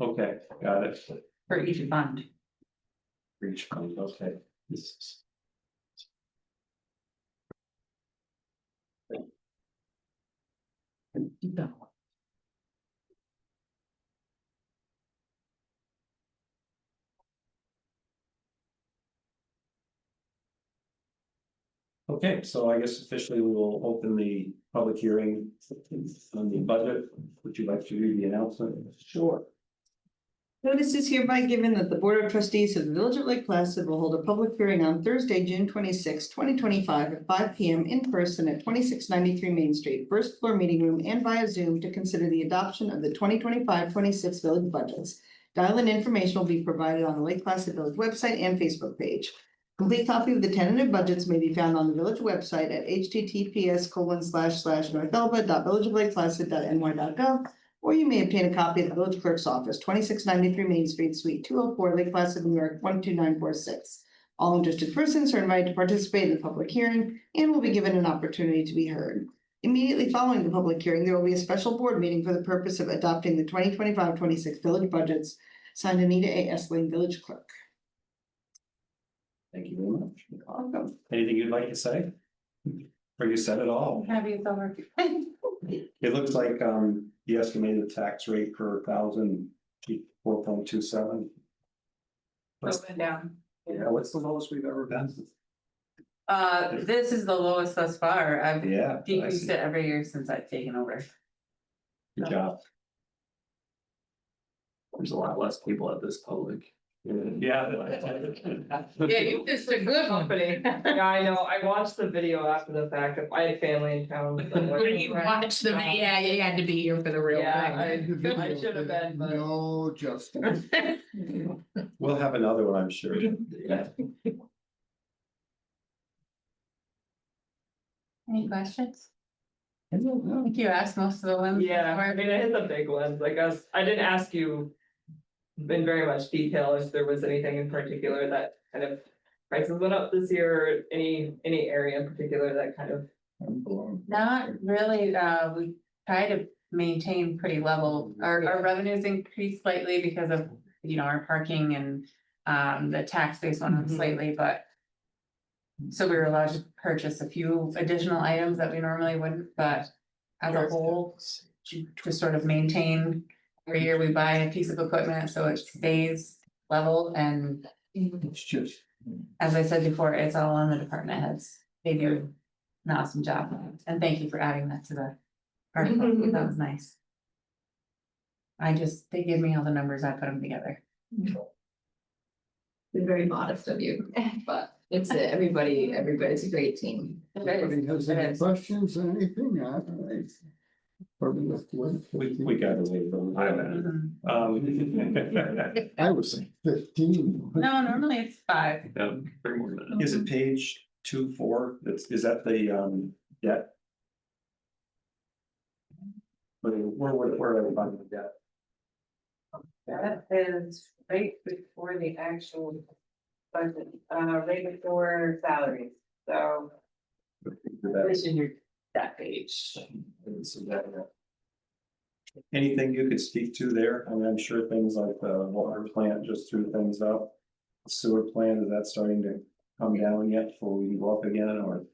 Okay, got it. for each fund. Reach fund, okay. This is- Okay, so I guess officially we will open the public hearing on the budget. Would you like to read the announcement? Sure. Notice is hereby given that the Board of Trustees of the Village of Lake Placid will hold a public hearing on Thursday, June 26, 2025, at 5 p.m. in person at 2693 Main Street, first floor meeting room, and via Zoom to consider the adoption of the 2025-26 village budgets. Dial-in information will be provided on the Lake Placid Village website and Facebook page. Complete copy of the tentative budgets may be found on the village website at https://northelba.villageoflakeplacid.ny.gov, or you may obtain a copy at the village clerk's office, 2693 Main Street, Suite 204, Lake Placid, New York, 12946. All interested persons are invited to participate in the public hearing and will be given an opportunity to be heard. Immediately following the public hearing, there will be a special board meeting for the purpose of adopting the 2025-26 village budgets. Signed, Anita A. Esling, Village Clerk. Thank you very much. Welcome. Anything you'd like to say? Or you said it all? Have you over? It looks like the estimated tax rate per thousand, 4.27. Open down. Yeah, what's the lowest we've ever been? This is the lowest thus far. I've Yeah. I decreased see. it every year since I've taken over. Good job. There's a lot less people at this public. Yeah. Yeah, it's a good company. Yeah, I know. I watched the video after the fact. I had family in town. You watched the, yeah, you had to be here for the real Yeah, thing. I should have been, but No, Justin. We'll have another one, I'm sure. yeah. Any questions? I think you asked most of the ones. Yeah, I mean, I hit the big ones. I guess I didn't ask you in very much detail if there was anything in particular that kind of prices went up this year, or any area in particular that kind of. Not really, we try to maintain pretty level, our revenues increased slightly because of, you know, our parking and. The tax base went up slightly, but. So we were allowed to purchase a few additional items that we normally wouldn't, but as a whole. To sort of maintain, every year we buy a piece of equipment, so it stays level, and It's just, as I said before, it's all on the department heads. They do an awesome job, and thank you for adding that to the article, that was nice. They give me all the numbers, I put them together. Very modest of you, but it's everybody's a great team. anybody has any questions or anything? We got away from that. I was 15. No, normally it's 5. Yeah, 3 more minutes. Is it page 2-4? Is that the debt? Where are we finding the debt? That is right before the actual budget, right before salaries, so. This is your, that page. Anything you could speak to there? I mean, I'm sure things like the water plant just threw things up. Sewer plant, is that starting to come down yet before we go up again, or?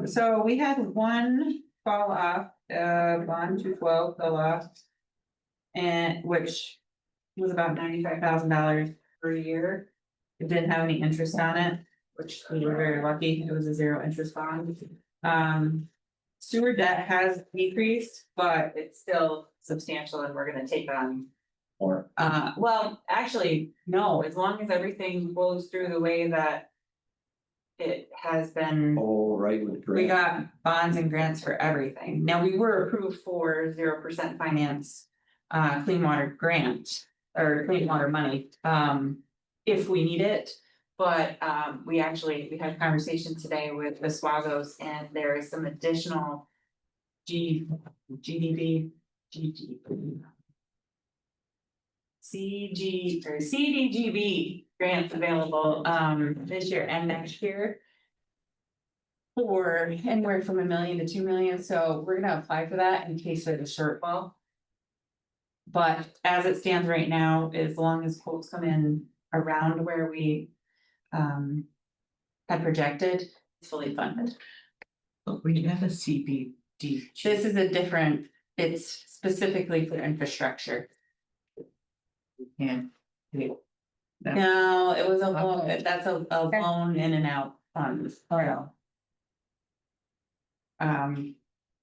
So we had one fall off, bond 212 fell off. And which was about $95,000 per year. It didn't have any interest on it, which we were very lucky. It was a 0 interest bond. Sewer debt has decreased, but it's still substantial, and we're gonna take on. Or, Well, actually, no, as long as everything flows through the way that. It has been. oh, right, with We grant. got bonds and grants for everything. Now, we were approved for 0% finance, clean water grant or clean water money, if we need it. But, we had a conversation today with the Swagos, and there is some additional GDB, CDGB grants available, this year and next year. For anywhere from $1 million to $2 million, so we're gonna apply for that in case there's a shortfall. But as it stands right now, as long as quotes come in around where we had projected, it's fully funded. But we have a CBD. This is a different, it's specifically for infrastructure. Yeah. No, it was a loan, that's a loan in and out fund.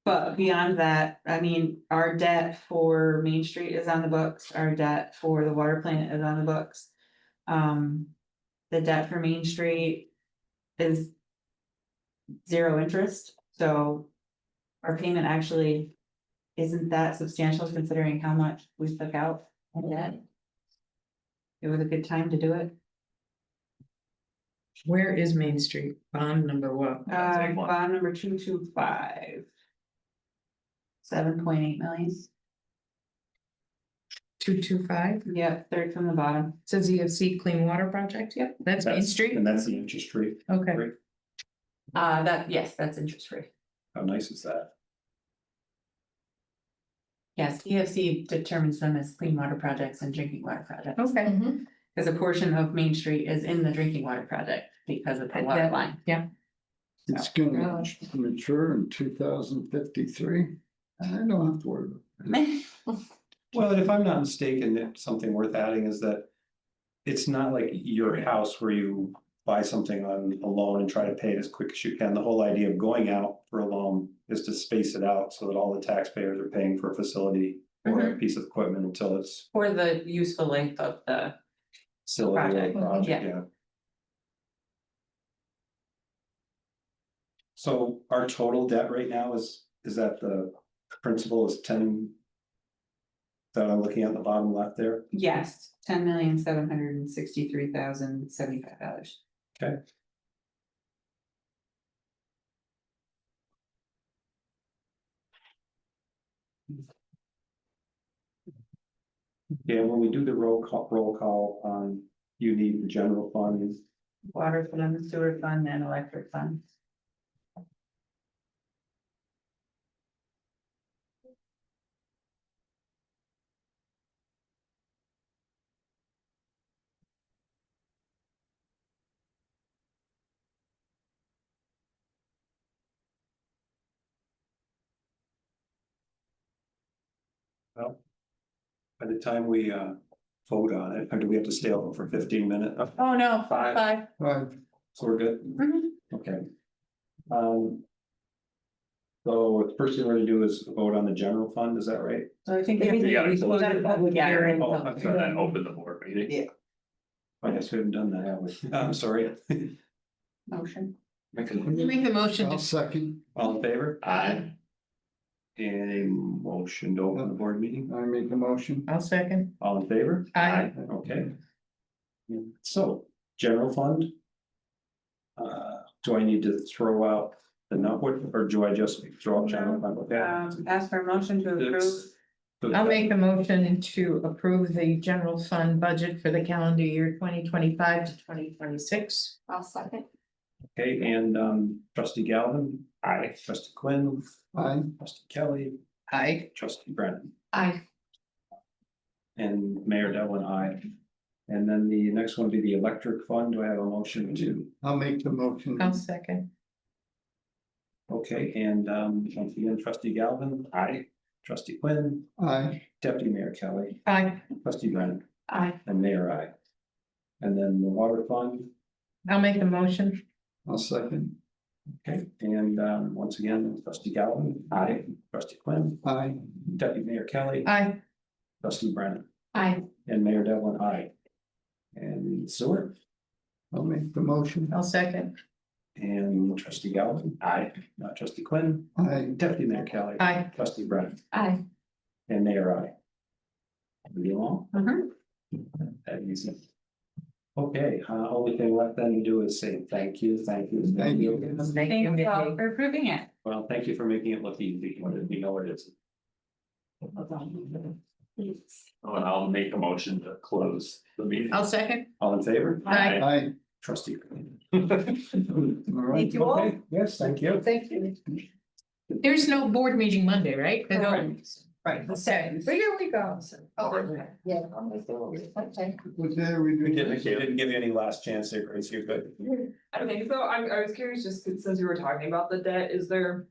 But beyond that, I mean, our debt for Main Street is on the books, our debt for the water plant is on the books. The debt for Main Street is zero interest, so our payment actually isn't that substantial considering how much we took out in debt. It was a good time to do it. Where is Main Street? Bond number what? Bond number 225. 7.8 million. 225, Yep, third from the bottom. says EFC Clean Water Project, yep, that's Main Street, And that's the interest rate. okay. Rate. Yes, that's interest free. How nice is that? Yes, EFC determines them as clean water projects and drinking water projects. Okay, Because a portion of Main Street is in the drinking water project because of the water line. It's gonna mature in 2053. I don't have to worry about it. Well, and if I'm not mistaken, something worth adding is that. It's not like your house where you buy something on a loan and try to pay it as quick as you can. The whole idea of going out for a loan is to space it out so that all the taxpayers are paying for a facility. Or a piece of equipment until it's For the useful life of the, still a Project, project, yeah. yeah. So our total debt right now is that the principal is 10. That I'm looking at the bottom left there, Yes, $10,763,075. okay? Yeah, when we do the roll call, you need the general fund. Water fund, sewer fund, and electric fund. Well, by the time we vote on it, or do we have to stay open for 15 minutes? oh no, Five. five. Right, So we're good? Mhm. Okay. So the first thing we're gonna do is vote on the general fund, is that right? So I think. You gotta we close got a it. public hearing. Oh, I'm So then open the board meeting. I guess we haven't done that, have we? I'm sorry. Motion. you make the motion I'll to, second, All in favor? Aye. And a motion to open the board meeting, I make a motion. I'll second, all in favor? aye, Okay. So, general fund. Do I need to throw out the nutwood, or do I just throw out general fund? Okay. Ask for a motion to approve. I'll make the motion to approve the general fund budget for the calendar year 2025 to 2026. I'll second. Okay, and trustee Galvin, Aye. trustee Quinn, Aye, trustee Kelly, Aye, trustee Brennan, Aye. and Mayor Devlin, aye. And then the next one would be the electric fund. Do I have a motion to? I'll make the motion. I'll second, Okay, and once again, trustee Galvin, aye. Trustee Quinn, Aye, deputy mayor Kelly, aye, trustee Brennan, Aye. and mayor, aye. And then the water fund, I'll make the motion, I'll second. okay, and once again, trustee Galvin, aye. Trustee Quinn, Aye, deputy mayor Kelly, aye, trustee Brennan, Aye. and mayor Devlin, aye. And sewer, I'll make the motion. I'll second, and trustee Galvin, aye. Trustee Quinn, Aye, deputy mayor Kelly, aye, trustee Brennan, Aye. and mayor, aye. Moving along. Mhm. That easy. Okay, only thing left then to do is say thank you, thank you. Thank you. Thank you, Thank you all Nikki. for approving it. Well, thank you for making it look easy, when we know it is. Oh, and I'll make a motion to close the meeting. I'll second, All in favor? aye. aye. Trustee. All right. Thank you all. Okay, yes, thank you. Thank you. There's no board meeting Monday, right? Right, Right, the second, but here we go. Yeah. What day are we We doing? didn't give you any last chance there, Grace, you're good. I think so. I was curious, just since you were talking about the debt, is there